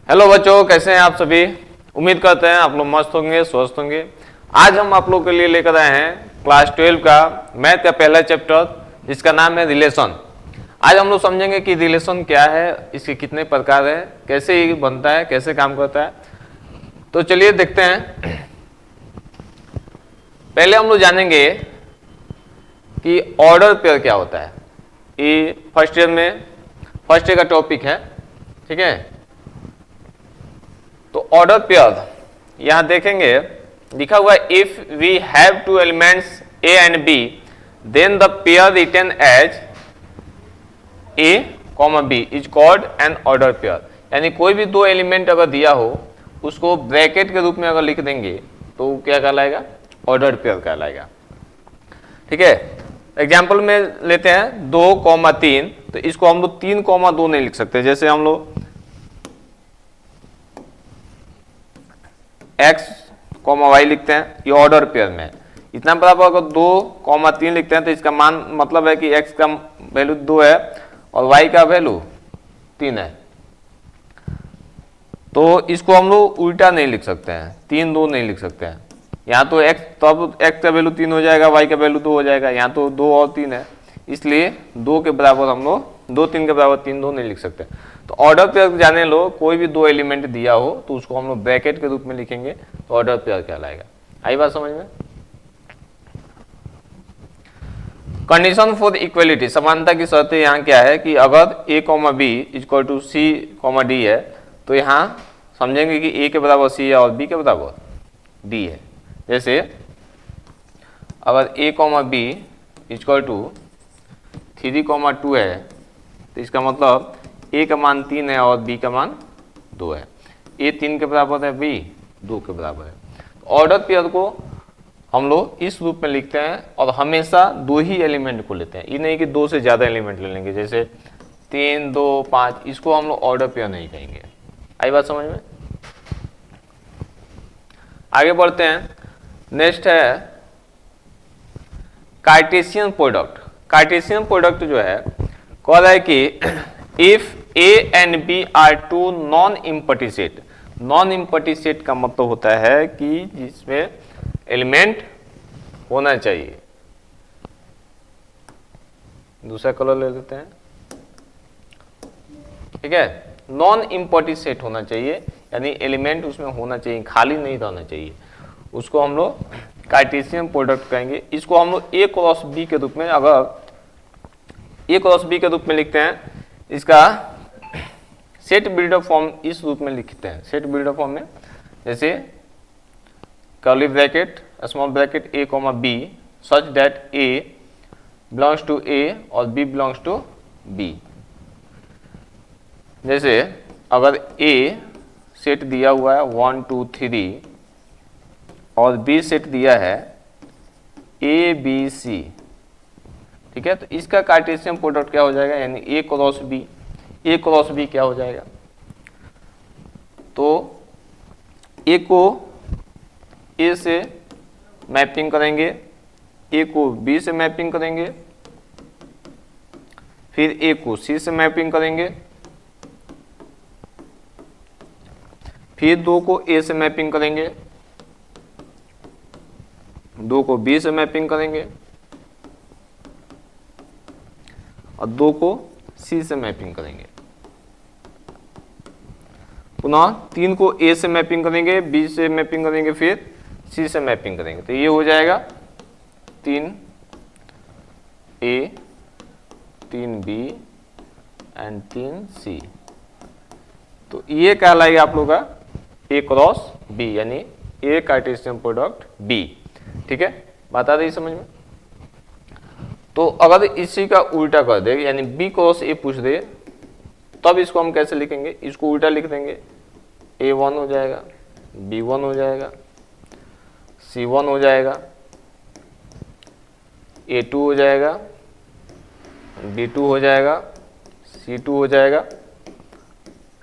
Hello बच्चों, कैसे हैं आप सभी। उम्मीद करते हैं आप लोग मस्त होंगे, स्वस्थ होंगे। आज हम आप लोग के लिए लेकर आए हैं क्लास 12 का मैथ का पहला चैप्टर, जिसका नाम है रिलेशन। आज हम लोग समझेंगे कि रिलेशन क्या है, इसके कितने प्रकार है, कैसे ये बनता है, कैसे काम करता है। तो चलिए देखते हैं। पहले हम लोग जानेंगे कि ऑर्डर पेयर क्या होता है। ये फर्स्ट ईयर का टॉपिक है, ठीक है। तो ऑर्डर पेयर यहां देखेंगे, लिखा हुआ है if we have two elements A and B then the pair written as A comma B is called an order pair. यानी कोई भी दो एलिमेंट अगर दिया हो उसको ब्रैकेट के रूप में अगर लिख देंगे तो क्या कहलाएगा, ऑर्डर पेयर कहलाएगा, ठीक है। एग्जाम्पल में लेते हैं 2,3, तो इसको हम लोग 3,2 नहीं लिख सकते। जैसे हम लोग x, y लिखते हैं, ये ऑर्डर पेयर में है। इतना बराबर अगर 2,3 लिखते हैं तो इसका मान मतलब है कि x का वैल्यू 2 है और y का वैल्यू 3 है। तो इसको हम लोग उल्टा नहीं लिख सकते हैं, 3,2 नहीं लिख सकते हैं। यहाँ तो x, तब x का वैल्यू 3 हो जाएगा, y का वैल्यू 2 हो जाएगा। यहाँ तो 2 और 3 है, इसलिए 2 के बराबर हम लोग 2, 3 के बराबर 3,2 नहीं लिख सकते। तो ऑर्डर पेयर जाने लो, कोई भी दो एलिमेंट दिया हो तो उसको हम लोग ब्रैकेट के रूप में लिखेंगे तो ऑर्डर पेयर कहलाएगा। आई बात समझ में। कंडीशन फॉर इक्वलिटी, समानता की शर्तें यहाँ क्या है कि अगर a, b equal to c, d है तो यहाँ समझेंगे कि a के बराबर c है और b के बराबर d है। जैसे अगर a, b इक्वल टू 3,2 है तो इसका मतलब a का मान 3 है और b का मान 2 है। a 3 के बराबर है, b 2 के बराबर है। ऑर्डर पेयर को हम लोग इस रूप में लिखते हैं और हमेशा दो ही एलिमेंट को लेते हैं। ये नहीं कि दो से ज्यादा एलिमेंट ले लेंगे, जैसे 3, 2, 5, इसको हम लोग ऑर्डर पेयर नहीं कहेंगे। आई बात समझ में। आगे बढ़ते हैं। नेक्स्ट है कार्टेशियन प्रोडक्ट। कार्टेशियन प्रोडक्ट जो है कह रहा है कि if a and b are two non empty set. Non empty set का मतलब होता है कि जिसमें एलिमेंट होना चाहिए। दूसरा कलर ले लेते हैं, ठीक है। नॉन इम्पटी सेट होना चाहिए, यानी एलिमेंट उसमें होना चाहिए, खाली नहीं रहना चाहिए। उसको हम लोग कार्टेशियन प्रोडक्ट कहेंगे। इसको हम लोग a क्रॉस b के रूप में, अगर a क्रॉस b के रूप में लिखते हैं, इसका सेट बिल्डर फॉर्म इस रूप में लिखते हैं। सेट बिल्डर फॉर्म में जैसे curly bracket, small bracket a, b such that a belongs to a और b बिलोंग्स टू b। जैसे अगर a सेट दिया हुआ है 1, 2, 3 और b सेट दिया है a, b, c, ठीक है। तो इसका कार्टेशियन प्रोडक्ट क्या हो जाएगा, यानी a cross b। a cross b क्या हो जाएगा, तो a को a से मैपिंग करेंगे, a को b से मैपिंग करेंगे, फिर a को c से मैपिंग करेंगे, फिर 2 को a से मैपिंग करेंगे, 2 को b से मैपिंग करेंगे और 2 को c से मैपिंग करेंगे। पुनः 3 को a से मैपिंग करेंगे, b से मैपिंग करेंगे, फिर c से मैपिंग करेंगे। तो ये हो जाएगा 3a, 3b एंड 3c। तो ये कहलाएगा आप लोग का a क्रॉस b, यानी a कार्टेशियन प्रोडक्ट b, ठीक है। बात आ रही समझ में। तो अगर इसी का उल्टा कर दे, यानी b क्रॉस a पूछ दे, तब इसको हम कैसे लिखेंगे, इसको उल्टा लिख देंगे। a1 हो जाएगा, b1 हो जाएगा, c1 हो जाएगा, a2 हो जाएगा, b2 हो जाएगा, c2 हो जाएगा,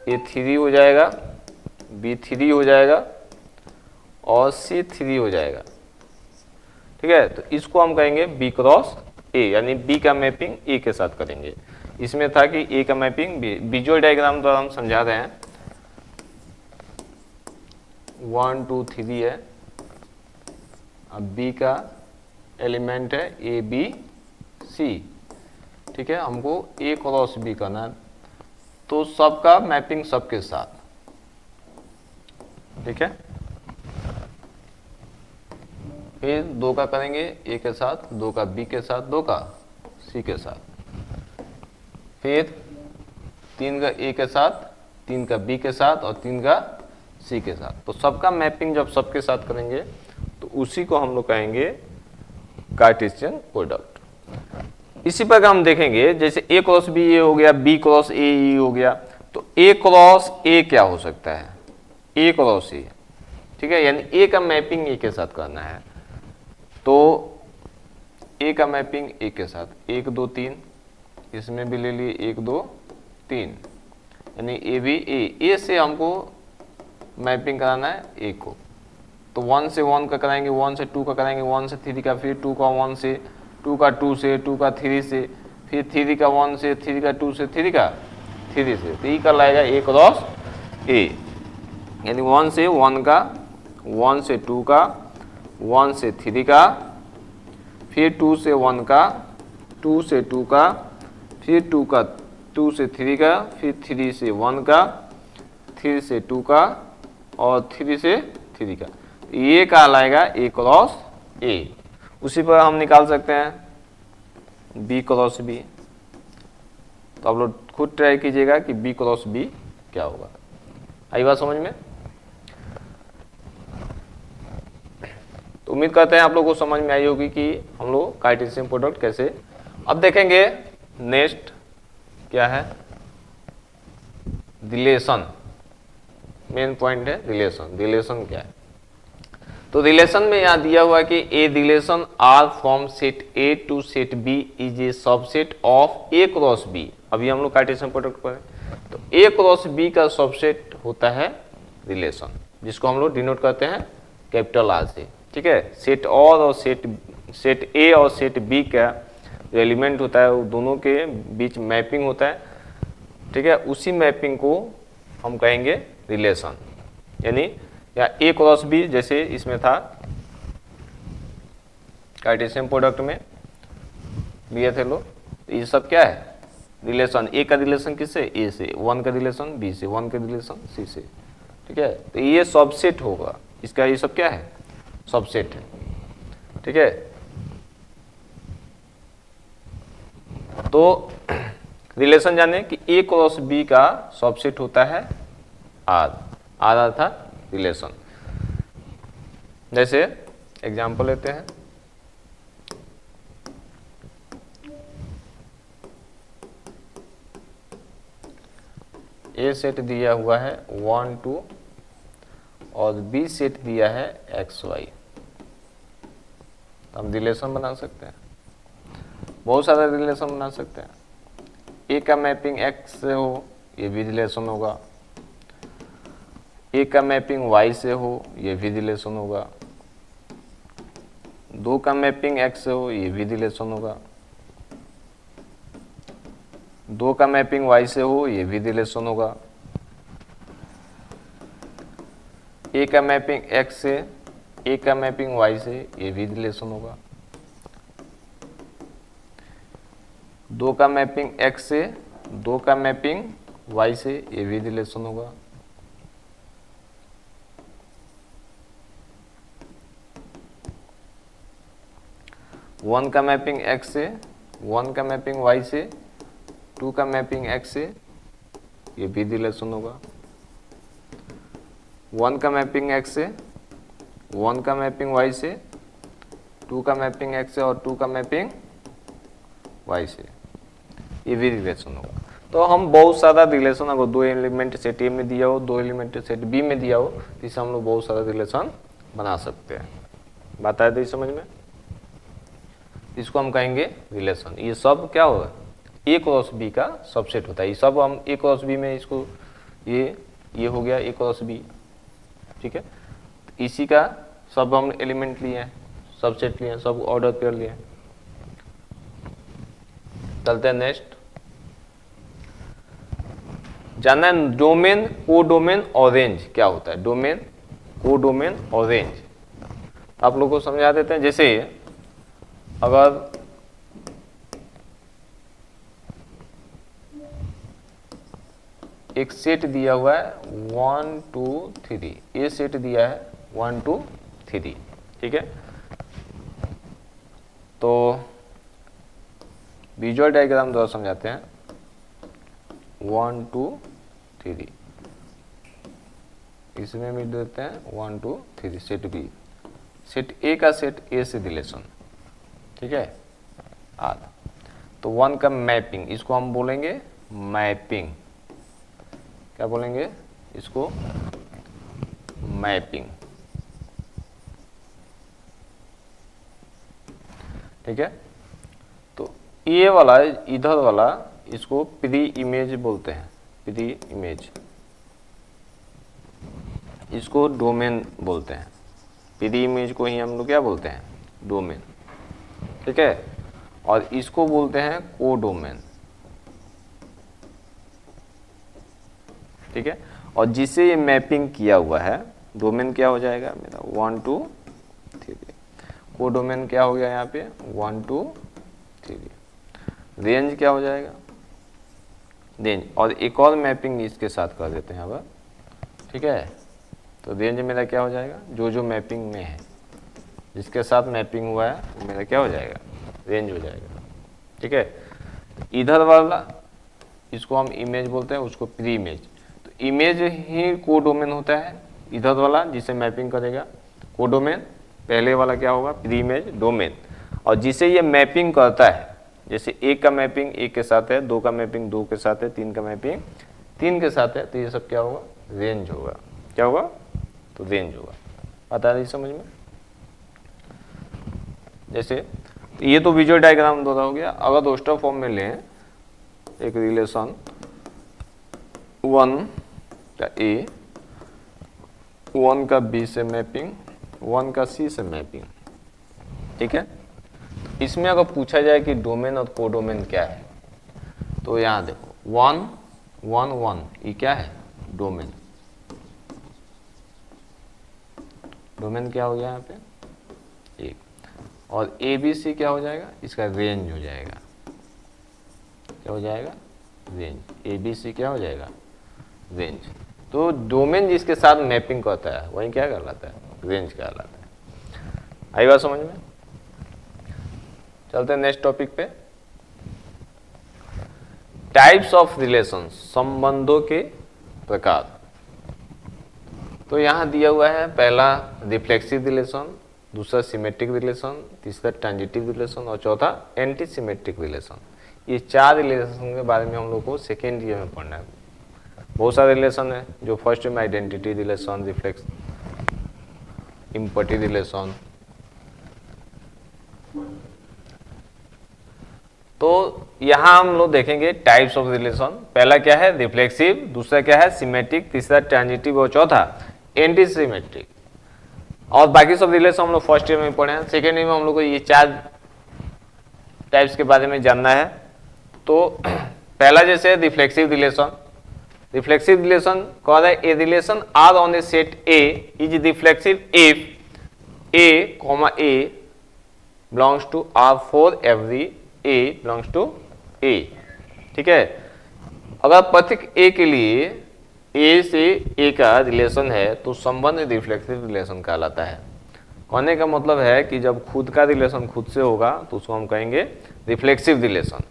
a3 हो जाएगा, b3 हो जाएगा और c3 हो जाएगा, ठीक है। तो इसको हम कहेंगे b क्रॉस a, यानी b का मैपिंग a के साथ करेंगे। इसमें था कि a का मैपिंग b। विजुअल डायग्राम द्वारा हम समझा रहे हैं। 1 2 3 है, अब बी का एलिमेंट है ए बी सी, ठीक है, हमको ए क्रॉस बी करना है, तो सबका मैपिंग सबके साथ, ठीक है। फिर 2 का करेंगे ए के साथ, 2 का बी के साथ, 2 का सी के साथ, फिर 3 का ए के साथ, 3 का बी के साथ और 3 का सी के साथ। तो सबका मैपिंग जब सबके साथ करेंगे तो उसी को हम लोग कहेंगे कार्टेशियन प्रोडक्ट। इसी प्रकार हम देखेंगे जैसे ए क्रॉस बी ए हो गया, बी क्रॉस ए हो गया, तो ए क्रॉस ए क्या हो सकता है, ए क्रॉस ए, ठीक है, यानी ए का मैपिंग ए के साथ करना है, तो ए का मैपिंग ए के साथ 1 2 3, इसमें भी ले लिए 1 2 3, यानी ए भी ए से हमको मैपिंग कराना है ए को, तो 1 से 1 का कराएंगे, 1 से 2 का कराएंगे, 1 से 3 का, फिर 2 का 1 से, 2 का 2 से, 2 का 3 से, फिर 3 का 1 से, 3 का 2 से, 3 का 3 से, तो ये कर लाएगा ए क्रॉस ए, यानी 1 से 1 का, 1 से 2 का, 1 से 3 का, फिर 2 से 1 का, 2 से 2 का, फिर 2 का 2 से 3 का, फिर 3 से 1 का, 3 से 2 का और 3 से 3 का, ये कहलाएगा ए क्रॉस ए। उसी पर हम निकाल सकते हैं बी क्रॉस बी, तो आप लोग खुद ट्राई कीजिएगा कि बी क्रॉस बी क्या होगा। आई बात समझ में? तो उम्मीद करते हैं आप लोग को समझ में आई होगी कि हम लोग कार्टेशियन प्रोडक्ट कैसे। अब देखेंगे नेक्स्ट क्या है, रिलेशन, मेन पॉइंट है रिलेशन। रिलेशन क्या है, तो रिलेशन में यहां दिया हुआ है कि a relation R from set A to set B is a subset of A cross B. अभी हम लोग कार्टेशियन प्रोडक्ट पर हैं, तो ए क्रॉस बी का सबसेट होता है रिलेशन, जिसको हम लोग डिनोट करते हैं कैपिटल आर से, ठीक है। सेट और सेट ए और सेट बी का जो एलिमेंट होता है वो दोनों के बीच मैपिंग होता है, ठीक है, उसी मैपिंग को हम कहेंगे रिलेशन। यानी या ए क्रॉस बी जैसे इसमें था कार्टेशियन प्रोडक्ट में लिए थे लोग, ये सब क्या है रिलेशन। ए का रिलेशन किससे, ए से, 1 का रिलेशन बी से, 1 का रिलेशन सी से, ठीक है। तो ये सबसेट होगा इसका, ये सब क्या है सबसेट है, ठीक है। तो रिलेशन जाने कि ए क्रॉस बी का सबसेट होता है आर, आर था रिलेशन। जैसे एग्जांपल लेते हैं, ए सेट दिया हुआ है 1 2 और बी सेट दिया है एक्स वाई, हम रिलेशन बना सकते हैं, बहुत सारा रिलेशन बना सकते हैं। ए का मैपिंग एक्स से हो ये भी रिलेशन होगा, ए का मैपिंग वाई से हो ये भी रिलेशन होगा, 2 का मैपिंग एक्स से हो ये भी रिलेशन होगा, 2 का मैपिंग वाई से हो ये भी रिलेशन होगा, ए का मैपिंग एक्स से, ए का मैपिंग वाई से ये भी रिलेशन होगा, 2 का मैपिंग एक्स से, 2 का मैपिंग वाई से ये भी रिलेशन होगा, 1 का मैपिंग x से, 1 का मैपिंग y से, 2 का मैपिंग x से ये भी रिलेशन होगा, 1 का मैपिंग x से, 1 का मैपिंग y से, 2 का मैपिंग x से और 2 का मैपिंग y से ये भी रिलेशन होगा। तो हम बहुत सारा रिलेशन, अगर 2 एलिमेंट सेट ए में दिया हो, 2 एलिमेंट सेट बी में दिया हो, तो इससे हम लोग बहुत सारा रिलेशन बना सकते हैं। बात आए तो समझ में, इसको हम कहेंगे रिलेशन। ये सब क्या होगा ए क्रॉस बी का सबसेट होता है, ये सब हम ए क्रॉस बी में इसको ये हो गया ए क्रॉस बी, ठीक है। इसी का सब हम एलिमेंट लिए हैं, सबसेट लिए हैं, सब ऑर्डर कर लिए हैं। चलते हैं नेक्स्ट, जानना है डोमेन, को डोमेन और रेंज क्या होता है। डोमेन, कोडोमेन और रेंज। आप लोगों को समझा देते हैं। जैसे अगर एक सेट दिया हुआ है 1 2 3, ये सेट दिया है 1 2 3, ठीक है। तो विजुअल डायग्राम द्वारा समझाते हैं। 1 2 3, इसमें भी देते हैं 1 2 3, सेट बी, सेट ए का सेट ए से रिलेशन, ठीक है। आर तो 1 का मैपिंग, इसको हम बोलेंगे मैपिंग। क्या बोलेंगे इसको? मैपिंग, ठीक है। तो ये वाला इधर वाला इसको प्री इमेज बोलते हैं, प्री इमेज, इसको डोमेन बोलते हैं। प्री इमेज को ही हम लोग क्या बोलते हैं? डोमेन, ठीक है। और इसको बोलते हैं कोडोमेन, ठीक है। और जिसे ये मैपिंग किया हुआ है, डोमेन क्या हो जाएगा मेरा? 1 2 3। कोडोमेन क्या हो गया यहाँ पे? 1 2 3। रेंज क्या हो जाएगा? रेंज। और एक और मैपिंग इसके साथ कर देते हैं अब, ठीक है। तो रेंज मेरा क्या हो जाएगा? जो जो मैपिंग में है, जिसके साथ मैपिंग हुआ है वो मेरा क्या हो जाएगा? रेंज हो जाएगा, ठीक है। इधर वाला इसको हम इमेज बोलते हैं, उसको प्री इमेज। तो इमेज ही कोडोमेन होता है, इधर वाला जिसे मैपिंग करेगा कोडोमेन, पहले वाला क्या होगा? Pre image domain. और जिसे ये मैपिंग करता है, जैसे एक का मैपिंग एक के साथ है, 2 का मैपिंग 2 के साथ है, 3 का मैपिंग 3 के साथ है, तो ये सब क्या होगा? रेंज होगा। क्या होगा? तो रेंज होगा। आता है समझ में? जैसे ये तो विजुअल डायग्राम द्वारा हो गया। अगर रोस्टर फॉर्म में लें एक रिलेशन 1 का ए, 1 का बी से मैपिंग, 1 का सी से मैपिंग, ठीक है। इसमें अगर पूछा जाए कि डोमेन और कोडोमेन क्या है, तो यहाँ देखो 1 1 1, ये क्या है? डोमेन। डोमेन क्या हो गया यहाँ पे? एक। और ए बी सी क्या हो जाएगा? इसका रेंज हो जाएगा। क्या हो जाएगा? रेंज। ए बी सी क्या हो जाएगा? रेंज। तो डोमेन जिसके साथ मैपिंग करता है वही क्या कहलाता है? रेंज कहलाता है। आई बात समझ में? चलते हैं नेक्स्ट टॉपिक पे। टाइप्स ऑफ रिलेशन, संबंधों के प्रकार। तो यहाँ दिया हुआ है पहला रिफ्लेक्सिव रिलेशन, दूसरा सिमेट्रिक रिलेशन, तीसरा ट्रांजिटिव रिलेशन और चौथा एंटी सिमेट्रिक रिलेशन। ये 4 रिलेशन के बारे में हम लोग को सेकेंड ईयर में पढ़ना है। बहुत सारे रिलेशन है, जो फर्स्ट में identity relation, reflex, empty relation. तो यहाँ हम लोग देखेंगे टाइप्स ऑफ रिलेशन। पहला क्या है? रिफ्लेक्सिव, दूसरा क्या है? सिमेट्रिक, तीसरा ट्रांजिटिव और चौथा एंटी सिमेट्रिक। और बाकी सब रिलेशन हम लोग फर्स्ट ईयर में पढ़े हैं। सेकेंड ईयर में हम लोग को ये 4 टाइप्स के बारे में जानना है। तो पहला जैसे रिफ्लेक्सिव रिलेशन। रिफ्लेक्सिव रिलेशन कह रहा है a relation R on a set A is reflexive if A comma a belongs to R for every a belongs to A, ठीक है। अगर प्रत्येक ए के लिए ए से ए का रिलेशन है तो संबंध रिफ्लेक्सिव रिलेशन कहलाता है। कहने का मतलब है कि जब खुद का रिलेशन खुद से होगा तो उसको हम कहेंगे रिफ्लेक्सिव रिलेशन,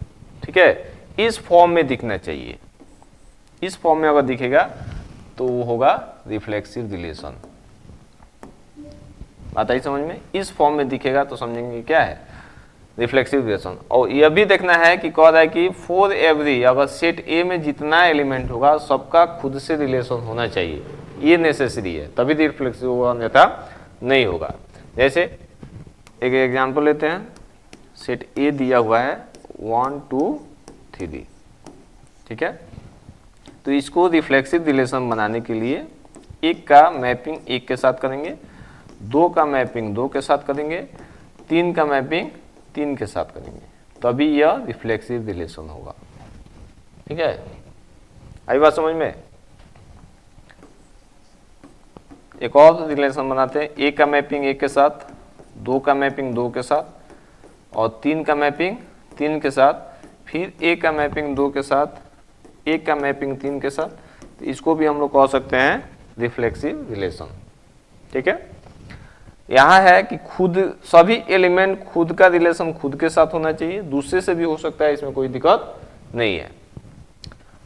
ठीक है। इस फॉर्म में दिखना चाहिए। इस फॉर्म में अगर दिखेगा तो वो होगा रिफ्लेक्सिव रिलेशन। बात आई समझ में? इस फॉर्म में दिखेगा तो समझेंगे क्या है? Reflexive relation. और यह भी देखना है कि कह रहा है कि फॉर एवरी, अगर सेट ए में जितना एलिमेंट होगा सबका खुद से रिलेशन होना चाहिए, ये नेसेसरी है, तभी रिफ्लेक्सिव होगा, अन्यथा नहीं होगा। जैसे एक एग्जांपल लेते हैं। सेट ए दिया हुआ है 1 2 3, ठीक है। तो इसको रिफ्लेक्सिव रिलेशन बनाने के लिए एक का मैपिंग एक के साथ करेंगे, 2 का मैपिंग 2 के साथ करेंगे, 3 का मैपिंग 3 के साथ करेंगे, तभी यह रिफ्लेक्सिव रिलेशन होगा, ठीक है। आई बात समझ में? एक और रिलेशन बनाते हैं, ए का मैपिंग ए के साथ, 2 का मैपिंग 2 के साथ और 3 का मैपिंग 3 के साथ, फिर ए का मैपिंग 2 के साथ, ए का मैपिंग 3 के साथ। तो इसको भी हम लोग कह सकते हैं रिफ्लेक्सिव रिलेशन। ठीक है, यहाँ है कि खुद सभी एलिमेंट खुद का रिलेशन खुद के साथ होना चाहिए, दूसरे से भी हो सकता है, इसमें कोई दिक्कत नहीं है।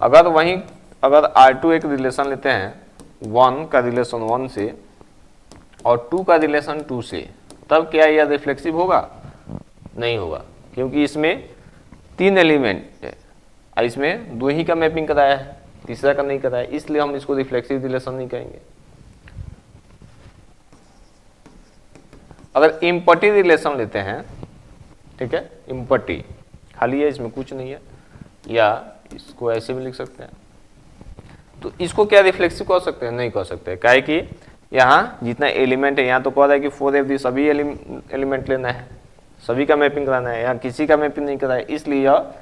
अगर R2 एक रिलेशन लेते हैं 1 का रिलेशन 1 से और 2 का रिलेशन 2 से, तब क्या यह रिफ्लेक्सिव होगा? नहीं होगा, क्योंकि इसमें 3 एलिमेंट है और इसमें 2 ही का मैपिंग कराया है, तीसरा का नहीं कराया, इसलिए हम इसको रिफ्लेक्सिव रिलेशन नहीं कहेंगे। अगर इम्पटी रिलेशन लेते हैं, ठीक है, इम्पटी खाली है, इसमें कुछ नहीं है, या इसको ऐसे भी लिख सकते हैं, तो इसको क्या रिफ्लेक्सिव कह सकते हैं? नहीं कह सकते, काहे कि यहाँ जितना एलिमेंट है, यहाँ तो कह रहा है कि 4FD सभी एलिमेंट लेना है, सभी का मैपिंग कराना है, यहाँ किसी का मैपिंग नहीं कराया, इसलिए यह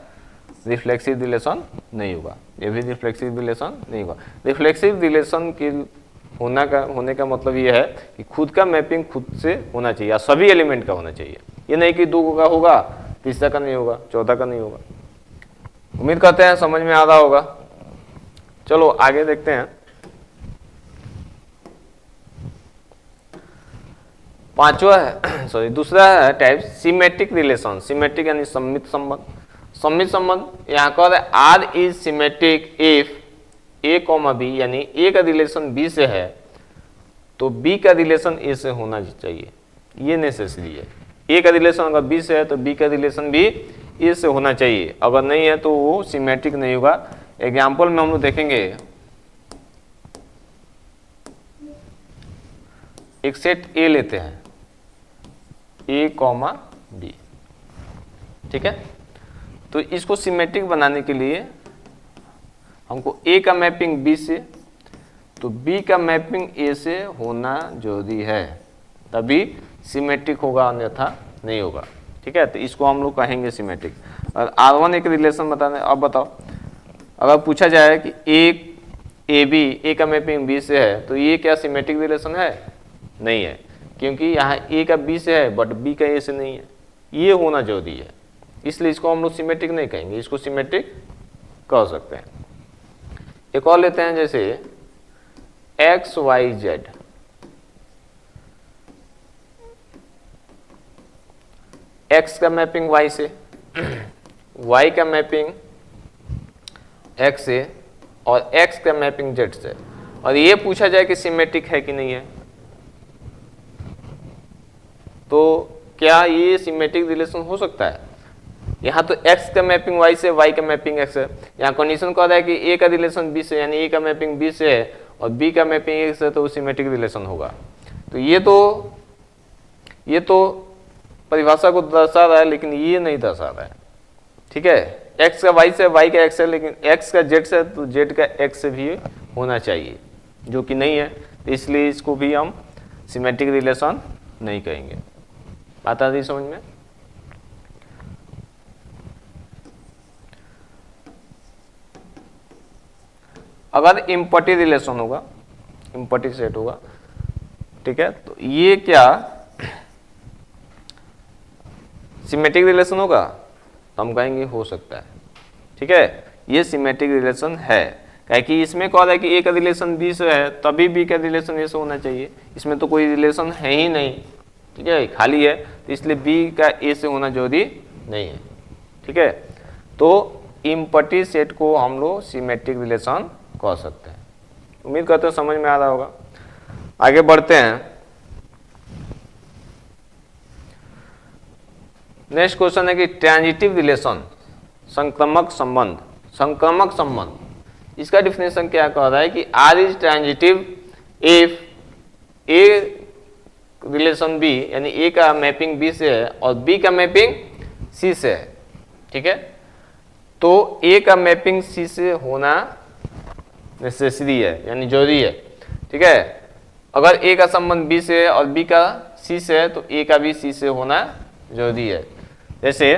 रिफ्लेक्सिव रिलेशन नहीं होगा, ये भी रिफ्लेक्सिव रिलेशन नहीं होगा। रिफ्लेक्सिव रिलेशन के होने का मतलब ये है कि खुद का मैपिंग खुद से होना चाहिए या सभी एलिमेंट का होना चाहिए, ये नहीं कि 2 का होगा, तीसरा का नहीं होगा, चौथा का नहीं होगा। उम्मीद करते हैं समझ में आ रहा होगा। चलो आगे देखते हैं। पांचवा है दूसरा है टाइप सिमेट्रिक रिलेशन। सिमेट्रिक यानी सम्मित संबंध। सम्मित संबंध यहाँ कह R is symmetric if A comma B, यानी ए का रिलेशन बी से है तो बी का रिलेशन ए से होना चाहिए, ये नेसेसरी है। ए का रिलेशन अगर बी से है तो बी का रिलेशन भी ए से होना चाहिए, अगर नहीं है तो वो सिमेट्रिक नहीं होगा। एग्जाम्पल में हम लोग देखेंगे, एक सेट ए लेते हैं, ए कॉमा बी, ठीक है, तो इसको सिमेट्रिक बनाने के लिए हमको ए का मैपिंग बी से तो बी का मैपिंग ए से होना जरूरी है, तभी सिमेट्रिक होगा, अन्यथा नहीं होगा। ठीक है, तो इसको हम लोग कहेंगे सिमेट्रिक। और R1 एक रिलेशन बताने, अब बताओ अगर पूछा जाए कि ए बी, ए का मैपिंग बी से है तो ये क्या सिमेट्रिक रिलेशन है? नहीं है, क्योंकि यहाँ ए का बी से है बट बी का ए से नहीं है, ये होना जरूरी है, इसलिए इसको हम लोग सिमेट्रिक नहीं कहेंगे, इसको सिमेट्रिक कह सकते हैं। एक और लेते हैं, जैसे एक्स वाई जेड, एक्स का मैपिंग वाई से, वाई का मैपिंग एक्स से और एक्स का मैपिंग जेड से, और ये पूछा जाए कि सिमेट्रिक है कि नहीं है, तो क्या ये सिमेट्रिक रिलेशन हो सकता है? यहाँ तो x का मैपिंग y से, y का मैपिंग x है, यहाँ कंडीशन कह रहा है कि a का रिलेशन b से, यानी a का मैपिंग b से है और b का मैपिंग x है, तो सिमेट्रिक रिलेशन होगा। तो ये तो परिभाषा को दर्शा रहा है, लेकिन ये नहीं दर्शा रहा है। ठीक है, x का y से, y का x है, लेकिन x का z से तो z का x से भी होना चाहिए, जो कि नहीं है, तो इसलिए इसको भी हम सिमेट्रिक रिलेशन नहीं कहेंगे। बात आ रही समझ में? अगर इम्पटी रिलेशन होगा, इम्पटी सेट होगा, ठीक है, तो ये क्या सिमेट्रिक रिलेशन होगा? तो हम कहेंगे हो सकता है। ठीक है, ये सिमेट्रिक रिलेशन है, क्योंकि इसमें कह रहा है कि ए का रिलेशन बी से है तभी बी का रिलेशन ए से होना चाहिए, इसमें तो कोई रिलेशन है ही नहीं, ठीक है, खाली है, तो इसलिए बी का ए से होना जरूरी नहीं है। ठीक है, तो इम्पटी सेट को हम लोग सिमेट्रिक रिलेशन कह सकते हैं। उम्मीद करते हैं समझ में आ रहा होगा। आगे बढ़ते हैं। नेक्स्ट क्वेश्चन है कि ट्रांजिटिव रिलेशन, संक्रमक संबंध। संक्रमक संबंध, इसका डिफिनेशन क्या कह रहा है कि R is transitive if a relation B, यानी ए का मैपिंग बी से है और बी का मैपिंग सी से है। ठीक है, तो ए का मैपिंग सी से होना नेसेसरी है, यानी जरूरी है। ठीक है, अगर ए का संबंध बी से है और बी का सी से है तो ए का भी सी से होना जरूरी है। जैसे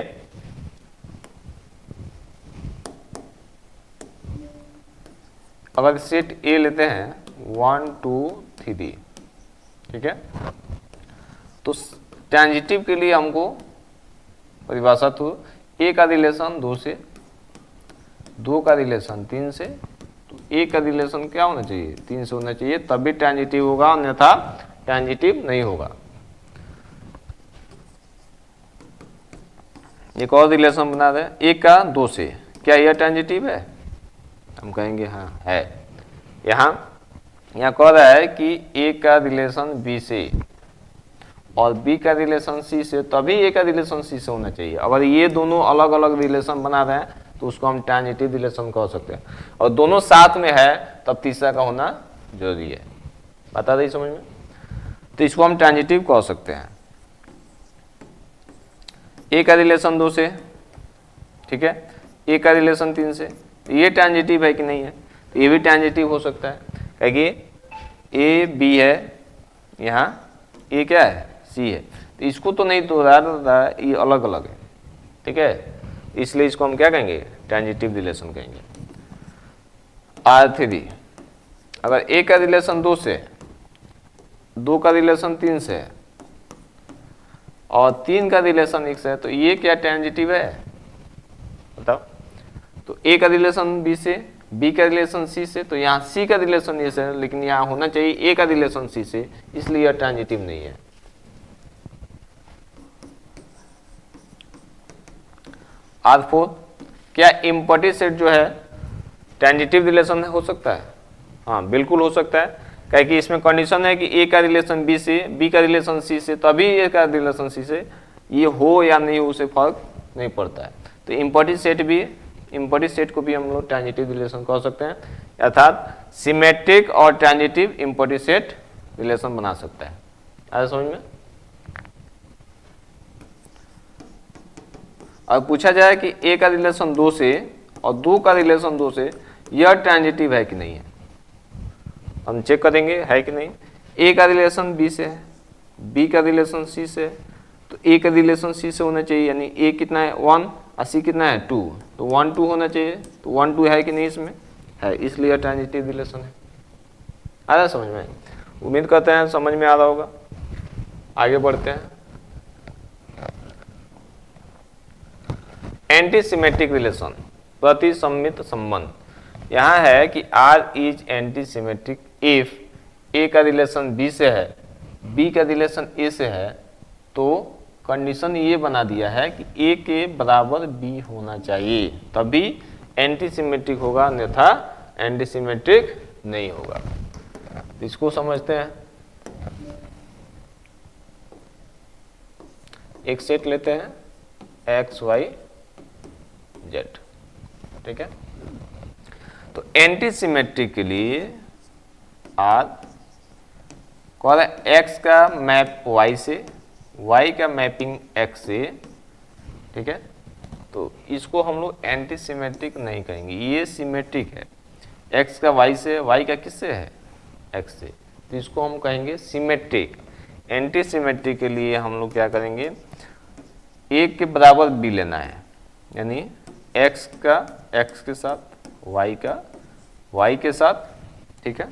अगर सेट ए लेते हैं 1 2 3, ठीक है। तो ट्रांजिटिव के लिए हमको परिभाषा तो ए का रिलेशन 2 से, 2 का रिलेशन 3 से, तो ए का रिलेशन क्या होना चाहिए 3 से होना चाहिए, तभी ट्रांजिटिव होगा, अन्यथा ट्रांजिटिव नहीं होगा। एक और रिलेशन बना दें, ए का 2 से, क्या यह ट्रांजिटिव है? हम कहेंगे हाँ है। यहाँ कह रहा है कि ए का रिलेशन बी से और बी का रिलेशन सी से, तभी ए का रिलेशन सी से होना चाहिए। अगर ये दोनों अलग अलग रिलेशन बना रहे हैं तो उसको हम ट्रांजिटिव रिलेशन कह सकते हैं, और दोनों साथ में है तब तीसरा का होना जरूरी है। बता रही समझ में? तो इसको हम ट्रांजिटिव कह सकते हैं। ए का रिलेशन 2 से, ठीक है, ए का रिलेशन 3 से, तो ये ट्रांजिटिव है कि नहीं है? तो ये भी ट्रांजिटिव हो सकता है, क्योंकि ए बी है, यहाँ ए क्या है सी है, तो इसको तो नहीं तोड़ा रहा, ये अलग अलग है, ठीक है, इसलिए इसको हम क्या कहेंगे ट्रांजिटिव रिलेशन कहेंगे। R3, अगर ए का रिलेशन 2 से, 2 का रिलेशन 3 से और 3 का रिलेशन 1 से है, तो ये क्या ट्रांजिटिव है बताओ? तो ए का रिलेशन बी से, बी का रिलेशन सी से, तो यहाँ सी का रिलेशन ए से है, लेकिन यहाँ होना चाहिए ए का रिलेशन सी से, इसलिए यह ट्रांजिटिव नहीं है। R4, क्या इम्पॉर्टेंट सेट जो है ट्रांजिटिव रिलेशन हो सकता है? हाँ बिल्कुल हो सकता है, क्योंकि इसमें कंडीशन है कि ए का रिलेशन बी से, बी का रिलेशन सी से, तभी ए का रिलेशन सी से, ये हो या नहीं हो उससे फर्क नहीं पड़ता है। तो इम्पॉर्टेंट सेट भी, इम्पॉर्टेंट सेट को भी हम लोग ट्रांजिटिव रिलेशन कह सकते हैं, अर्थात सिमेट्रिक और ट्रांजिटिव इम्पॉर्टेंट सेट रिलेशन बना सकता है। आया समझ में? अब पूछा जाए कि ए का रिलेशन 2 से और 2 का रिलेशन 2 से, यह ट्रांजिटिव है कि नहीं है? हम चेक करेंगे है कि नहीं। ए का रिलेशन बी से है, बी का रिलेशन सी से, तो ए का रिलेशन सी से होना चाहिए, यानी ए कितना है 1 और सी कितना है 2, तो 1 2 होना चाहिए, तो 1 2 है कि नहीं इसमें? है, इसलिए यह ट्रांजिटिव रिलेशन है। आ रहा है समझ में? उम्मीद करते हैं समझ में आ रहा होगा। आगे बढ़ते हैं। एंटीसिमेट्रिक रिलेशन, प्रतिसम्मित संबंध। यहाँ है कि R इज एंटीसिमेट्रिक इफ ए का रिलेशन बी से है, बी का रिलेशन ए से है, तो कंडीशन ये बना दिया है कि ए के बराबर बी होना चाहिए, तभी एंटीसिमेट्रिक होगा, अन्यथा एंटीसिमेट्रिक नहीं होगा। इसको समझते हैं। एक सेट लेते हैं एक्स वाई जेड, ठीक है। तो एंटीसिमेट्रिक के लिए आर कौन है, एक्स का मैप वाई से, वाई का मैपिंग एक्स से, ठीक है। तो इसको हम लोग एंटीसिमेट्रिक नहीं कहेंगे, ये सिमेट्रिक है। एक्स का वाई से, वाई का किससे है एक्स से, तो इसको हम कहेंगे सिमेट्रिक। एंटीसिमेट्रिक के लिए हम लोग क्या करेंगे, ए के बराबर बी लेना है, यानी एक्स का एक्स के साथ, वाई का वाई के साथ, ठीक है,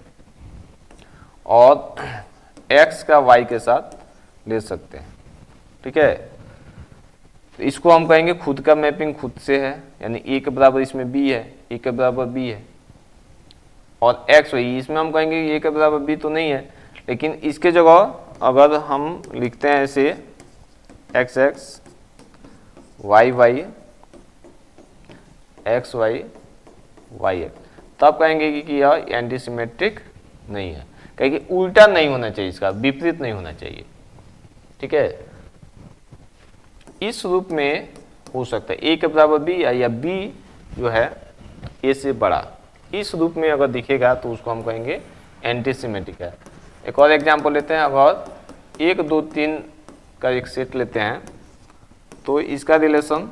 और एक्स का वाई के साथ ले सकते हैं, ठीक है। तो इसको हम कहेंगे खुद का मैपिंग खुद से है, यानी ए के बराबर इसमें बी है, ए के बराबर बी है, और एक्स वाई इसमें हम कहेंगे ए के बराबर बी तो नहीं है, लेकिन इसके जगह अगर हम लिखते हैं ऐसे x x y y x y y x, तब कहेंगे कि यह एंटीसिमेट्रिक नहीं है, क्योंकि उल्टा नहीं होना चाहिए, इसका विपरीत नहीं होना चाहिए, ठीक है। इस रूप में हो सकता है ए के बराबर बी या बी जो है ए से बड़ा, इस रूप में अगर दिखेगा तो उसको हम कहेंगे एंटीसिमेट्रिक है। एक और एग्जांपल लेते हैं, अगर 1 2 3 का एक सेट लेते हैं, तो इसका रिलेशन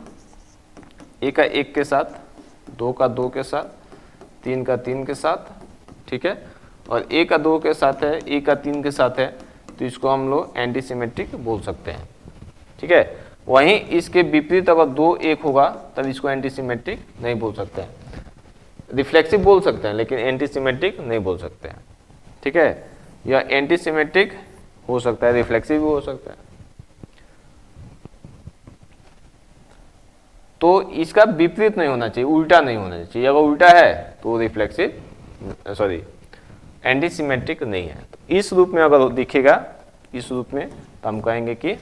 ए का 1 के साथ, 2 का 2 के साथ, 3 का 3 के साथ, ठीक है, और ए का 2 के साथ है, ए का 3 के साथ है, तो इसको हम लोग एंटीसिमेट्रिक बोल सकते हैं, ठीक है। वहीं इसके विपरीत अगर 2 1 होगा तब इसको एंटीसिमेट्रिक नहीं बोल सकते हैं, रिफ्लेक्सिव बोल सकते हैं, लेकिन एंटीसिमेट्रिक नहीं बोल सकते हैं, ठीक है। यह एंटीसिमेट्रिक हो सकता है, रिफ्लेक्सिव भी हो सकता है। तो इसका विपरीत नहीं होना चाहिए, उल्टा नहीं होना चाहिए। अगर उल्टा है तो रिफ्लेक्सिव सॉरी एंटीसिमेट्रिक नहीं है। तो इस रूप में अगर दिखेगा, इस रूप में, तो हम कहेंगे कि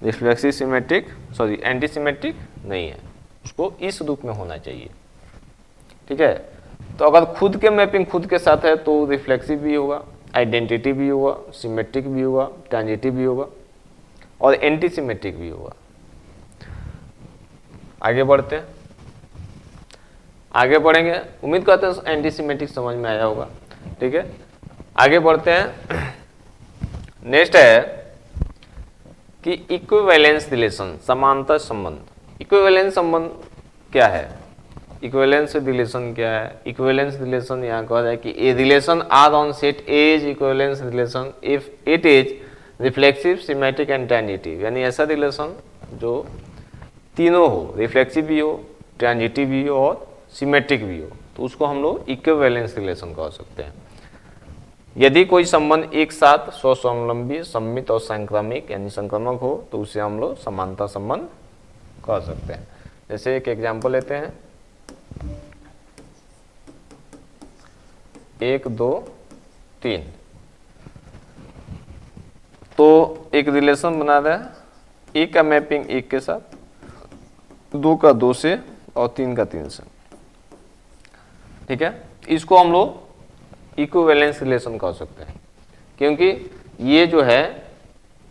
रिफ्लेक्सिव सिमेट्रिक सॉरी एंटीसिमेट्रिक नहीं है, उसको इस रूप में होना चाहिए। ठीक है, तो अगर खुद के मैपिंग खुद के साथ है तो रिफ्लेक्सिव भी होगा, आइडेंटिटी भी होगा, सिमेट्रिक भी होगा, ट्रांजिटिव भी होगा और एंटीसिमेट्रिक भी होगा। आगे बढ़ते हैं, आगे बढ़ेंगे। उम्मीद करते हैं एंटीसिमेट्रिक समझ में आया होगा। ठीक है, आगे बढ़ते हैं। नेक्स्ट है कि इक्विवेलेंस रिलेशन, समांतर संबंध। इक्विवेलेंस संबंध क्या है? इक्विवेलेंस रिलेशन क्या है? इक्विवेलेंस रिलेशन यहाँ कहा जाए कि a relation R on set is equivalence relation if it is reflexive, symmetric and transitive. यानी ऐसा रिलेशन जो तीनों हो, रिफ्लेक्सिव भी हो, ट्रांजिटिव भी हो और सिमेट्रिक भी हो, तो उसको हम लोग इक्विवेलेंस रिलेशन कह सकते हैं। यदि कोई संबंध एक साथ स्वसंलंबी, सममित और संक्रमिक यानी संक्रमक हो तो उसे हम लोग समानता संबंध कह सकते हैं। जैसे एक एग्जाम्पल लेते हैं, 1 2 3। तो एक रिलेशन बना रहा है, 1 का मैपिंग 1 के साथ, 2 का 2 से और 3 का 3 से। ठीक है, इसको हम लोग इक्विवेलेंस रिलेशन कह सकते हैं, क्योंकि ये जो है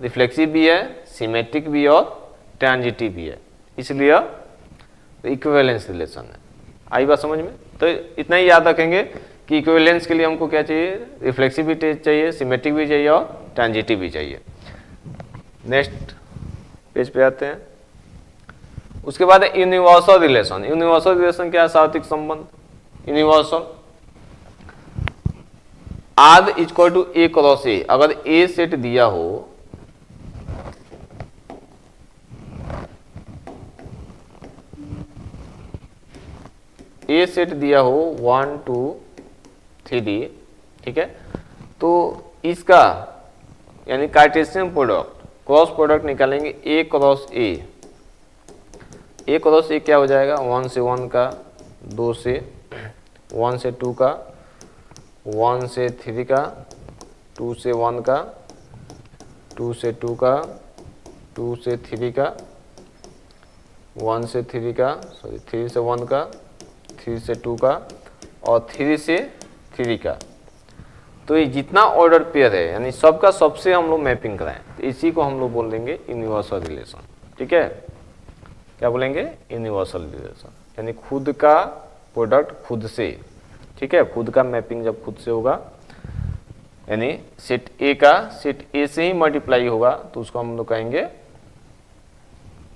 रिफ्लेक्सिव भी है, सिमेट्रिक भी और ट्रांजिटिव भी है, इसलिए इक्विवेलेंस रिलेशन है। आई बात समझ में? तो इतना ही याद रखेंगे कि इक्विवेलेंस के लिए हमको क्या चाहिए? रिफ्लेक्सिव भी चाहिए, सिमेट्रिक भी चाहिए और ट्रांजिटिव भी चाहिए। नेक्स्ट पेज पे आते हैं। उसके बाद यूनिवर्सल रिलेशन। यूनिवर्सल रिलेशन क्या है? सार्वत्रिक संबंध। Universal R equal to A cross A. अगर ए सेट दिया हो, ए सेट दिया हो 1 2 3, ठीक है, तो इसका यानी कार्टेशियन प्रोडक्ट, क्रॉस प्रोडक्ट निकालेंगे ए क्रॉस ए। ए क्रॉस ए क्या हो जाएगा? 1 से 1 का, 2 से 1 से 2 का, 1 से 3 का, 2 से 1 का, 2 से 2 का, 2 से 3 का, 1 से 3 का, सॉरी 3 से 1 का, 3 से 2 का और 3 से 3 का। तो ये जितना ऑर्डर पेयर है यानी सबका सबसे हम लोग मैपिंग कराएं, तो इसी को हम लोग बोल देंगे यूनिवर्सल रिलेशन। ठीक है, क्या बोलेंगे? यूनिवर्सल रिलेशन, यानी खुद का प्रोडक्ट खुद से। ठीक है, खुद का मैपिंग जब खुद से होगा, यानी सेट ए का सेट ए से ही मल्टीप्लाई होगा, तो उसको हम लोग कहेंगे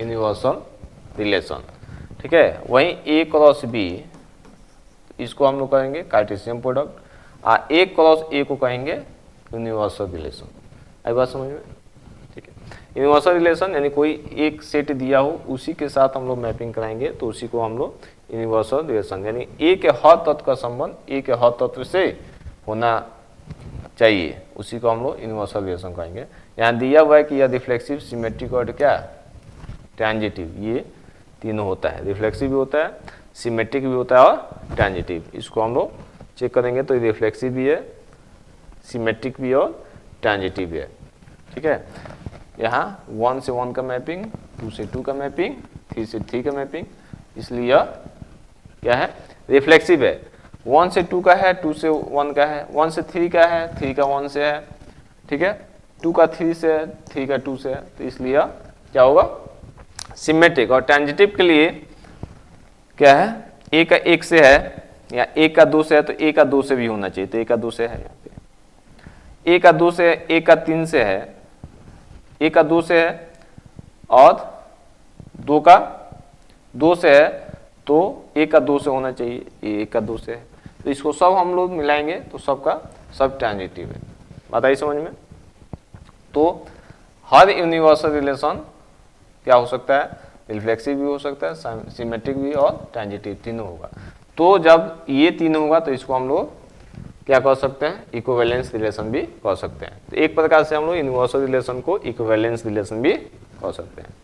यूनिवर्सल रिलेशन। ठीक है, वहीं ए क्रॉस बी, इसको हम लोग कहेंगे कार्टेशियन प्रोडक्ट, ए क्रॉस ए को कहेंगे यूनिवर्सल रिलेशन। आई बात समझ में? ठीक है, यूनिवर्सल रिलेशन यानी कोई एक सेट दिया हो उसी के साथ हम लोग मैपिंग कराएंगे, तो उसी को हम लोग यूनिवर्सल रिलेशन, यानी ए के हर तत्व का संबंध ए के हर तत्व से होना चाहिए, उसी को हम लोग यूनिवर्सल रिलेशन कहेंगे। यहाँ दिया हुआ है कि यह रिफ्लेक्सिव, सिमेट्रिक और क्या ट्रांजिटिव, ये तीनों होता है। रिफ्लेक्सिव भी होता है, सिमेट्रिक भी होता है और ट्रांजिटिव। इसको हम लोग चेक करेंगे तो रिफ्लेक्सिव भी है, सिमेट्रिक भी और ट्रांजिटिव भी है। ठीक है, यहाँ 1 से 1 का मैपिंग, 2 से 2 का मैपिंग, 3 से 3 का मैपिंग, इसलिए यह क्या है? रिफ्लेक्सिव है। 1 से 2 का है, 2 से 1 का है, 1 से 3 का है, 3 का 1 से है। ठीक है, 2 का 3 से है, 3 का 2 से है, तो इसलिए क्या होगा? सिमेट्रिक। और ट्रांजिटिव के लिए क्या है? ए का 1 से है या ए का 2 से है, तो ए का 2 से भी होना चाहिए, तो ए का 2 से है। यहाँ पे ए का 2 से, ए का 3 से है, ए का 2 से है और 2 का 2 से है, तो ए का 2 से होना चाहिए, ए का 2 से है, तो इसको सब हम लोग मिलाएंगे तो सबका सब ट्रांजिटिव है। बात आई समझ में? तो हर यूनिवर्सल रिलेशन क्या हो सकता है? रिफ्लेक्सिव भी हो सकता है, सिमेट्रिक भी और ट्रांजिटिव, तीनों होगा। तो जब ये तीनों होगा तो इसको हम लोग क्या कह सकते हैं, इक्विवेलेंस रिलेशन भी कह सकते हैं। तो एक प्रकार से हम लोग यूनिवर्सल रिलेशन को इक्विवेलेंस रिलेशन भी कह सकते हैं।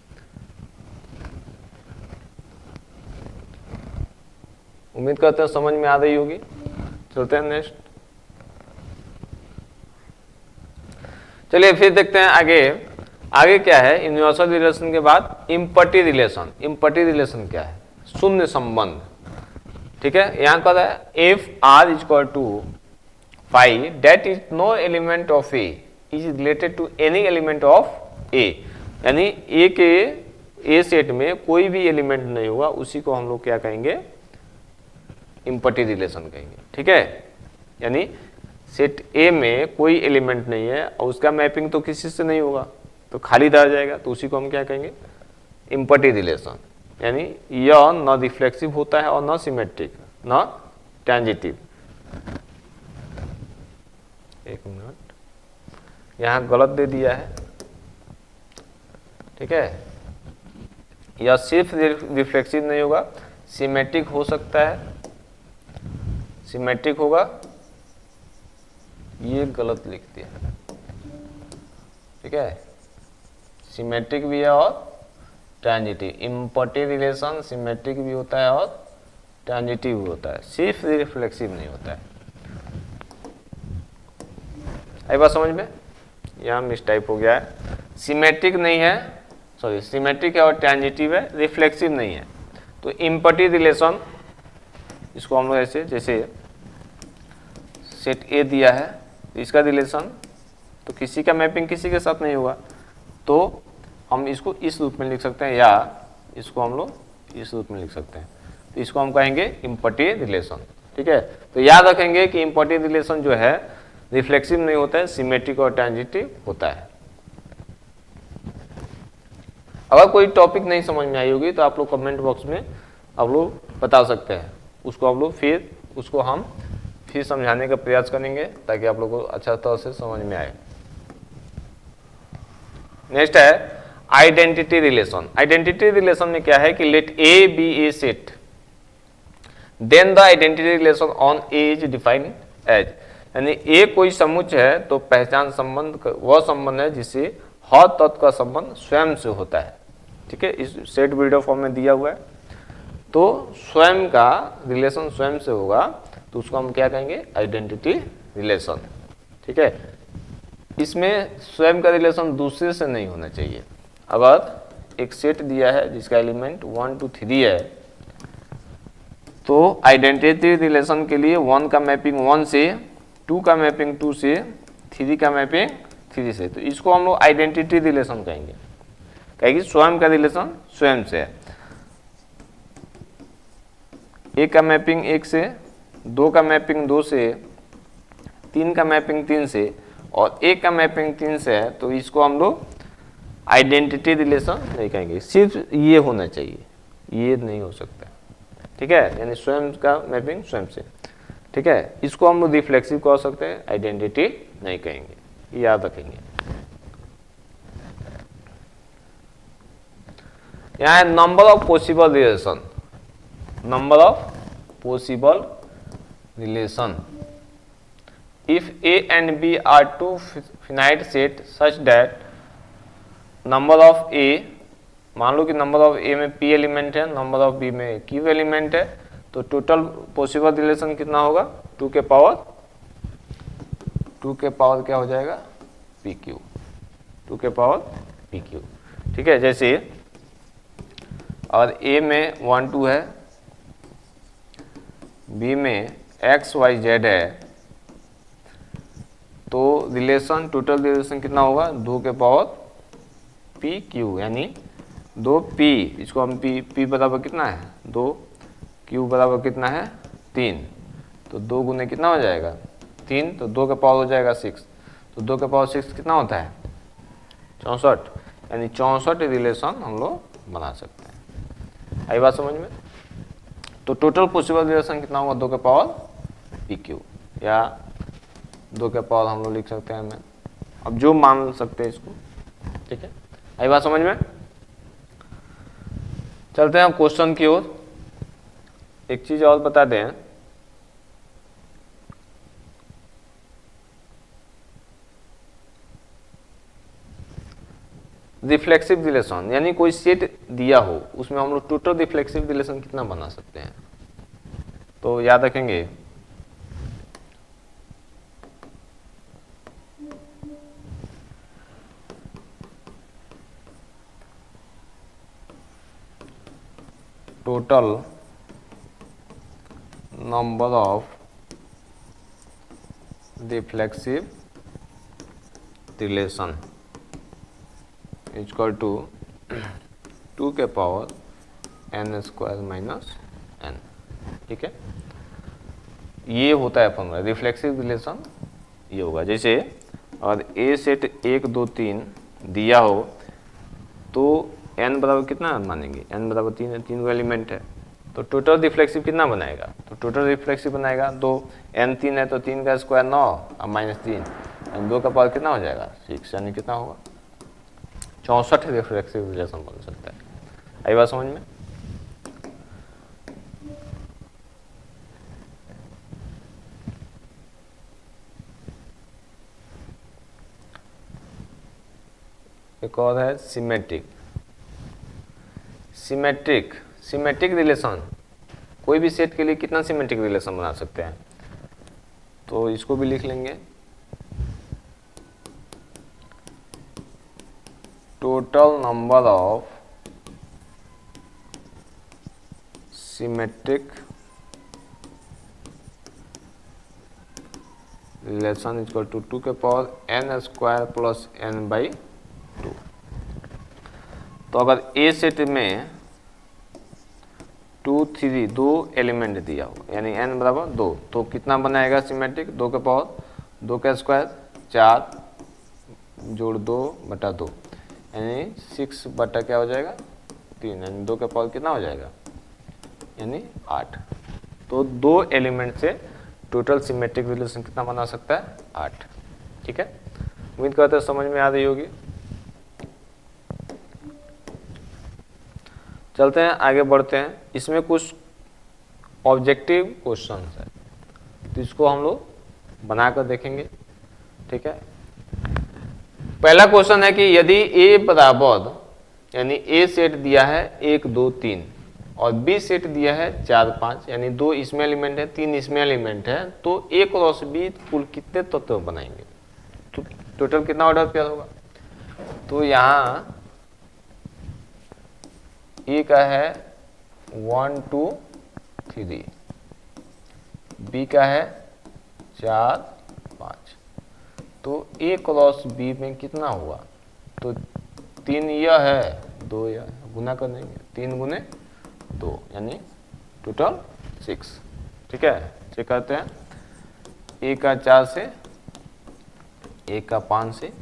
उम्मीद करते हैं समझ में आ रही होगी। चलते हैं नेक्स्ट। चलिए फिर देखते हैं आगे। आगे क्या है, यूनिवर्सल रिलेशन के बाद इम्पटी रिलेशन। इम्पटी रिलेशन क्या है, शून्य संबंध। ठीक है, यहां पर है if r is equal to five that is no element of A is related to any element of A, यानी ए के ए सेट में कोई भी एलिमेंट नहीं होगा, उसी को हम लोग क्या कहेंगे, इम्पटी रिलेशन कहेंगे। ठीक है, यानी सेट ए में कोई एलिमेंट नहीं है और उसका मैपिंग तो किसी से नहीं होगा, तो खाली रह जाएगा, तो उसी को हम क्या कहेंगे, इम्पटी रिलेशन। यानी यह न रिफ्लेक्सिव होता है और न सिमेट्रिक न ट्रांजिटिव। एक मिनट, यहां गलत दे दिया है। ठीक है, यह सिर्फ रिफ्लेक्सिव नहीं होगा, सिमेट्रिक हो सकता है, सिमेट्रिक होगा, ये गलत लिख दिया। ठीक है, सिमेट्रिक भी है और ट्रांजिटिव। इम्पटी रिलेशन सिमेट्रिक भी होता है और ट्रांजिटिव भी होता है, सिर्फ रिफ्लेक्सिव नहीं होता है। आई बात समझ में, यहाँ मिसटाइप हो गया है, सिमेट्रिक नहीं है, सॉरी सिमेट्रिक है और ट्रांजिटिव है, रिफ्लेक्सिव नहीं है। तो इम्पटी रिलेशन, इसको हम लोग ऐसे, जैसे सेट ए दिया है, तो इसका रिलेशन तो किसी का मैपिंग किसी के साथ नहीं होगा, तो हम इसको इस रूप में लिख सकते हैं, या इसको हम लोग इस रूप में लिख सकते हैं। तो इसको हम कहेंगे इम्पटी रिलेशन। ठीक है, तो याद रखेंगे कि इम्पटी रिलेशन जो है रिफ्लेक्सिव नहीं होता है, सिमेट्रिक और ट्रांजिटिव होता है। अगर कोई टॉपिक नहीं समझ में आई होगी तो आप लोग कमेंट बॉक्स में आप लोग बता सकते हैं, उसको आप लोग फिर उसको हम फिर समझाने का प्रयास करेंगे ताकि आप लोगों को अच्छा तरह से समझ में आए। नेक्स्ट है आइडेंटिटी रिलेशन। आइडेंटिटी रिलेशन में क्या है कि let A be a set then the identity relation on A is defined as, यानी ए कोई समुच्चय है तो पहचान संबंध वह संबंध है जिससे हर तत्व का संबंध स्वयं से होता है। ठीक है, इस सेट बिल्डर फॉर्म में दिया हुआ है, तो स्वयं का रिलेशन स्वयं से होगा, तो उसको हम क्या कहेंगे, आइडेंटिटी रिलेशन। ठीक है, इसमें स्वयं का रिलेशन दूसरे से नहीं होना चाहिए। अगर एक सेट दिया है जिसका एलिमेंट 1 2 3 है, तो आइडेंटिटी रिलेशन के लिए 1 का मैपिंग 1 से, 2 का मैपिंग 2 से, 3 का मैपिंग 3 से, तो इसको हम लोग आइडेंटिटी रिलेशन कहेंगे, कहेंगे स्वयं का रिलेशन स्वयं से है। 1 का मैपिंग 1 से, 2 का मैपिंग 2 से, 3 का मैपिंग 3 से और 1 का मैपिंग 3 से है, तो इसको हम लोग आइडेंटिटी रिलेशन नहीं कहेंगे, सिर्फ ये होना चाहिए, ये नहीं हो सकता। ठीक है, यानी स्वयं का मैपिंग स्वयं से। ठीक है, इसको हम लोग रिफ्लेक्सिव कह सकते हैं, आइडेंटिटी नहीं कहेंगे, याद रखेंगे। यहाँ है number of possible relation. Number of possible relation, if A and B are two finite set such that number of A, मान लो कि नंबर ऑफ A में P एलिमेंट है, नंबर ऑफ B में Q एलिमेंट है, तो total possible relation कितना होगा, 2 के पावर क्या हो जाएगा, PQ, 2 के पावर PQ। ठीक है, जैसे और A में 1 2 है, B में X Y Z है, तो रिलेशन टोटल रिलेशन कितना होगा, 2 के पावर PQ, यानी 2P, इसको हम P बराबर कितना है 2, Q बराबर कितना है 3, तो 2 गुने कितना हो जाएगा 3, तो 2 का पावर हो जाएगा 6, तो 2 का पावर 6 कितना होता है 64, यानी 64 रिलेशन हम लोग बना सकते हैं। आई बात समझ में, तो टोटल पॉसिबल रिलेशन कितना होगा 2 का पावर PQ, या 2 के पावर हम लोग लिख सकते हैं में, अब जो मान सकते हैं इसको। ठीक है, आई बात समझ में। चलते हैं हम क्वेश्चन की ओर। एक चीज और बता दें, रिफ्लेक्सिव रिलेशन, यानी कोई सेट दिया हो उसमें हम लोग टोटल रिफ्लेक्सिव रिलेशन कितना बना सकते हैं। तो याद रखेंगे total number of reflexive relation equal to 2 के power n square minus n। ठीक है, ये होता है फॉर्मूला रिफ्लेक्सिव रिलेशन, ये होगा। जैसे अगर ए सेट 1 2 3 दिया हो तो n बराबर कितना मानेंगे, n बराबर 3 है, 3 एलिमेंट है, तो टोटल रिफ्लेक्सिव कितना बनाएगा, तो टोटल रिफ्लेक्सिव बनाएगा 2, n 3 है तो 3 का स्क्वायर 9 और माइनस 3, 2 का पावर कितना हो जाएगा 6, यानी कितना होगा 64 रिफ्लेक्सिव रिलेशन बन सकता है। आई बात समझ में। एक और है सिमेट्रिक। सिमेट्रिक रिलेशन, कोई भी सेट के लिए कितना सिमेट्रिक रिलेशन बना सकते हैं, तो इसको भी लिख लेंगे total number of symmetric relation equal to 2 के power n square plus n by 2। तो अगर ए सेट में 2 3 2 एलिमेंट दिया हो यानी n बराबर 2, तो कितना बनाएगा सिमेट्रिक, 2 के पावर 2 का स्क्वायर 4 जोड़ 2 बटा 2 यानी 6 बटा क्या हो जाएगा 3, यानी 2 का पावर कितना हो जाएगा यानी 8। तो 2 एलिमेंट से टोटल सिमेट्रिक रिलेशन कितना बना सकता है 8। ठीक है, उम्मीद करते हैं समझ में आ रही होगी। चलते हैं आगे बढ़ते हैं, इसमें कुछ ऑब्जेक्टिव क्वेश्चन है तो इसको हम लोग बनाकर देखेंगे। ठीक है, पहला क्वेश्चन है कि यदि ए बराबर यानी ए सेट दिया है 1 2 3 और बी सेट दिया है 4 5 यानी 2 इसमें एलिमेंट है 3 इसमें एलिमेंट है, तो ए क्रॉस बी कुल कितने तत्व बनाएंगे, तो टोटल कितना ऑर्डर पेयर होगा। तो यहाँ ए का है 1 2 3, बी का है 4 5, तो ए क्रॉस बी में कितना हुआ, तो 3 यह है 2 यह है, गुना कर देंगे 3 गुने 2 यानी टोटल 6। ठीक है, चेक करते हैं, ए का 4 से, ए का 5 से,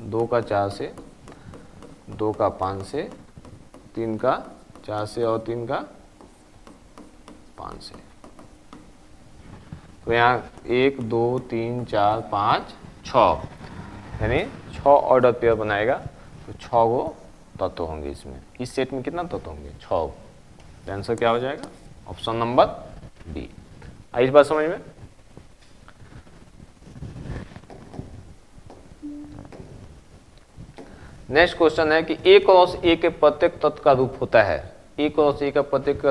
2 का 4 से, 2 का 5 से, 3 का 4 से और 3 का 5 से। तो यहाँ 1 2 3 4 5 6 यानी 6 ऑर्डर पेयर बनाएगा, तो 6 गो तत्व होंगे इसमें। इस सेट में कितना तत्व होंगे 6। तो आंसर क्या हो जाएगा ऑप्शन नंबर बी। आई इस बात समझ में। नेक्स्ट क्वेश्चन है कि ए क्रॉस ए के प्रत्येक तत्व का रूप होता है, ए क्रॉस ए का प्रत्येक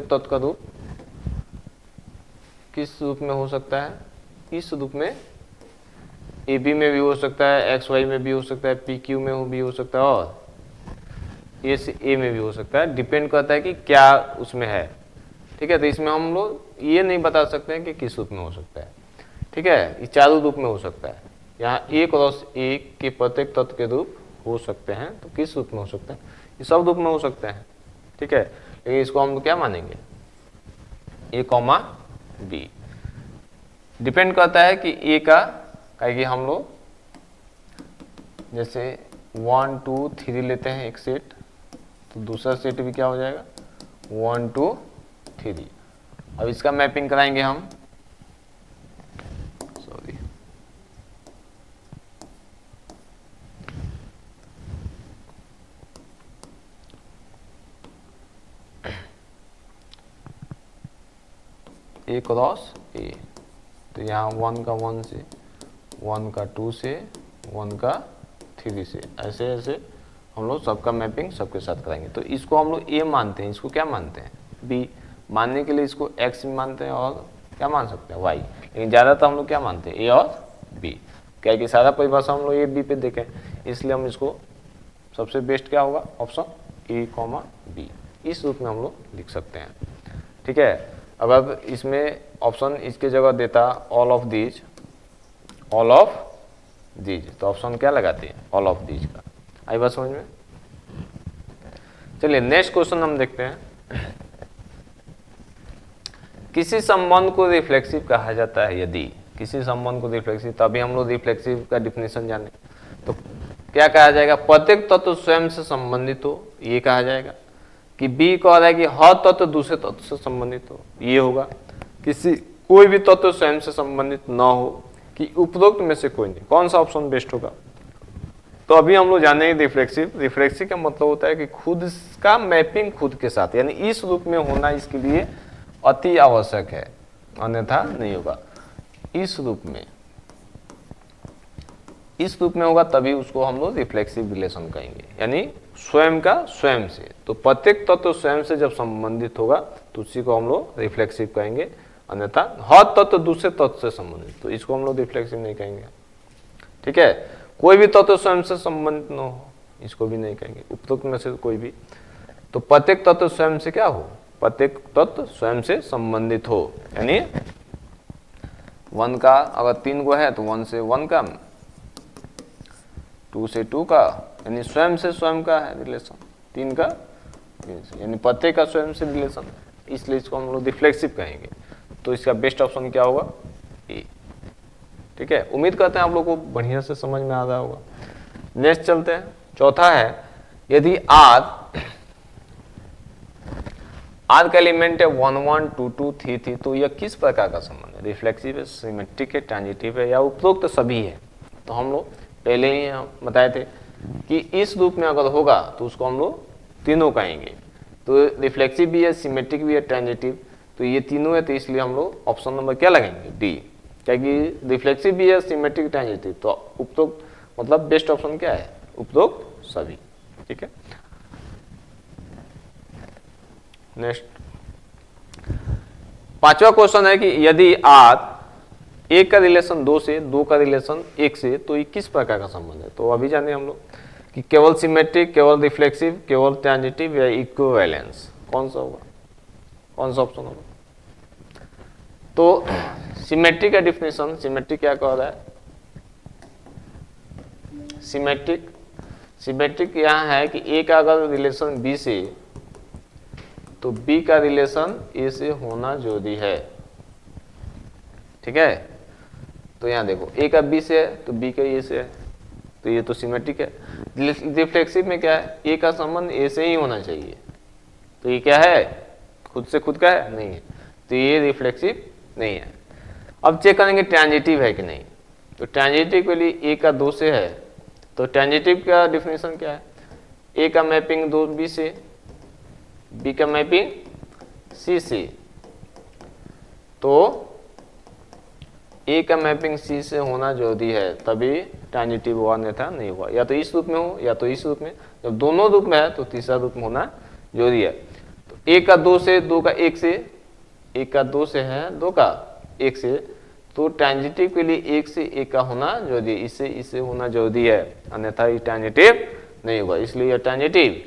तत्व का रूप किस रूप में हो सकता है, इस रूप में ए बी में भी हो सकता है, एक्स वाई में भी हो सकता है, पी क्यू में भी हो सकता है और ए से ए में भी हो सकता है, डिपेंड करता है कि क्या उसमें है। ठीक है, तो इसमें हम लोग ये नहीं बता सकते हैं कि किस रूप में हो सकता है। ठीक है, ये चारों रूप में हो सकता है। यहाँ ए क्रॉस ए के प्रत्येक तत्व के रूप हो सकते हैं, तो किस रूप में हो सकते हैं, ये सब रूप में हो सकते हैं। ठीक है, लेकिन इसको हम लोग क्या मानेंगे ए कॉमा बी, डिपेंड करता है कि ए का कि हम लोग जैसे 1 2 3 लेते हैं एक सेट, तो दूसरा सेट भी क्या हो जाएगा 1 2 3। अब इसका मैपिंग कराएंगे हम, सॉरी ए क्रॉस ए, तो यहाँ 1 का 1 से, 1 का 2 से, 1 का 3 से, ऐसे ऐसे हम लोग सबका मैपिंग सबके साथ कराएंगे। तो इसको हम लोग ए मानते हैं, इसको क्या मानते हैं, बी। मानने के लिए इसको एक्स मानते हैं और क्या मान सकते हैं, वाई, लेकिन ज़्यादातर हम लोग क्या मानते हैं, ए और बी। क्या कि सारा परिभाषा हम लोग ए बी पे देखें, इसलिए हम इसको सबसे बेस्ट क्या होगा, ऑप्शन ए कॉमा बी, इस रूप में हम लोग लिख सकते हैं। ठीक है, अगर इसमें ऑप्शन इसके जगह देता all of these, all of these, तो ऑप्शन क्या लगाते हैं, ऑल ऑफ दीज का। आई बात समझ में। चलिए नेक्स्ट क्वेश्चन हम देखते हैं। किसी संबंध को रिफ्लेक्सिव कहा जाता है यदि, किसी संबंध को रिफ्लेक्सिव, तभी हम लोग रिफ्लेक्सिव का डिफिनेशन जाने, तो क्या कहा जाएगा, प्रत्येक तत्व स्वयं से संबंधित हो, ये कहा जाएगा। कि बी कह रहा है कि हर तत्व दूसरे तत्व से संबंधित हो, ये होगा। किसी कोई भी तत्व स्वयं से संबंधित न हो, कि उपरोक्त में से कोई नहीं, कौन सा ऑप्शन बेस्ट होगा। तो अभी हम लोग जानेंगे रिफ्लेक्सिव। रिफ्लेक्सिव का मतलब होता है कि खुद का मैपिंग खुद के साथ, यानी इस रूप में होना इसके लिए अति आवश्यक है, अन्यथा नहीं होगा। इस रूप में, इस रूप में होगा तभी उसको हम लोग रिफ्लेक्सिव रिलेशन कहेंगे, यानी स्वयं का स्वयं से। तो प्रत्येक तत्व स्वयं से जब संबंधित होगा तो उसी को हम लोग रिफ्लेक्सिव कहेंगे, अन्यथा हर तत्व दूसरे तत्व से संबंधित, तो इसको हम लोग रिफ्लेक्सिव नहीं कहेंगे। ठीक है, कोई भी तत्व स्वयं से संबंधित न हो, इसको भी नहीं कहेंगे, उपरोक्त में से कोई भी। तो प्रत्येक तत्व स्वयं से क्या हो, प्रत्येक तत्व स्वयं से संबंधित हो, यानी 1 का अगर 3 को है तो 1 से 1 का, 2 से 2 का, यानी स्वयं से स्वयं का है रिलेशन, 3 का 3 से, यानी प्रत्येक का स्वयं से रिलेशन, इसलिए इसको हम लोग रिफ्लेक्सिव कहेंगे। तो इसका बेस्ट ऑप्शन क्या होगा, ए। ठीक है, उम्मीद करते हैं आप लोग को बढ़िया से समझ में आ रहा होगा। नेक्स्ट चलते हैं, चौथा है, यदि आर का एलिमेंट है 1 1 2 2 3 3, तो यह किस प्रकार का संबंध है, रिफ्लेक्सिव है, सिमेट्रिक है, ट्रांजिटिव है, या उपरोक्त सभी है। तो हम लोग पहले ही बताए थे कि इस रूप में अगर होगा तो उसको हम लोग तीनों कहेंगे। तो रिफ्लेक्सिव भी है, सिमेट्रिक भी है, ट्रांजिटिव, तो ये तीनों है, तो इसलिए हम लोग ऑप्शन नंबर क्या लगाएंगे, डी। क्या कि रिफ्लेक्सिव भी है, सिमेट्रिक, ट्रांजिटिव, तो उपरोक्त मतलब बेस्ट ऑप्शन क्या है, उपरोक्त सभी। ठीक है, नेक्स्ट पांचवा क्वेश्चन है कि यदि आर 1 का रिलेशन 2 से, 2 का रिलेशन 1 से, तो ये किस प्रकार का संबंध है। तो अभी जाने हम लोग कि केवल सिमेट्रिक, केवल रिफ्लेक्सिव, केवल ट्रांजिटिव या इक्विवेलेंस, कौन सा होगा, कौन सा ऑप्शन होगा। तो सिमेट्रिक का डिफिनेशन, सिमेट्रिक क्या कह रहा है, सिमेट्रिक यहाँ है कि ए का अगर रिलेशन बी से, तो बी का रिलेशन ए से होना जरूरी है। ठीक है, तो यहाँ देखो ए का बी से है तो बी का ए से है, तो ये तो सिमेट्रिक है। रिफ्लेक्सिव में क्या है, ए का संबंध ए से ही होना चाहिए, तो ये क्या है, खुद से खुद का है, नहीं है, तो ये रिफ्लेक्सिव नहीं है। अब चेक करेंगे ट्रांजिटिव है कि नहीं। तो ट्रांजिटिव के लिए ए का 2 से है, तो ट्रांजिटिव का डिफिनेशन क्या है, ए का मैपिंग 2 बी से, बी का मैपिंग सी से, तो ए का मैपिंग सी से होना जरूरी है, तभी ट्रांजिटिव हुआ, अन्यथा नहीं हुआ। या तो इस रूप में हो या तो इस रूप में, जब दोनों रूप में है तो तीसरा रूप में होना जरूरी है। तो ए का 2 से, 2 का 1 से, 1 का 2 से है, 2 का 1 से, तो ट्रांजिटिव के लिए 1 से 1 का होना जरूरी है, इससे होना जरूरी है, अन्यथा ये ट्रांजिटिव नहीं होगा, इसलिए यह ट्रांजिटिव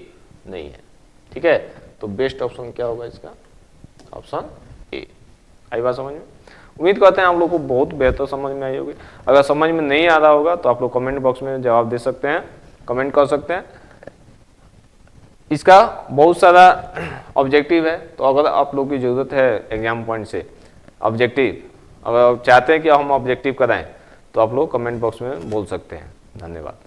नहीं है। ठीक है, तो बेस्ट ऑप्शन क्या होगा इसका, ऑप्शन ए। आई बात समझ में। उम्मीद करते हैं आप लोग को बहुत बेहतर समझ में आई होगी। अगर समझ में नहीं आ रहा होगा तो आप लोग कमेंट बॉक्स में जवाब दे सकते हैं, कमेंट कर सकते हैं। इसका बहुत सारा ऑब्जेक्टिव है, तो अगर आप लोग की ज़रूरत है एग्जाम पॉइंट से ऑब्जेक्टिव, अगर आप चाहते हैं कि हम ऑब्जेक्टिव कराएं तो आप लोग कमेंट बॉक्स में बोल सकते हैं। धन्यवाद।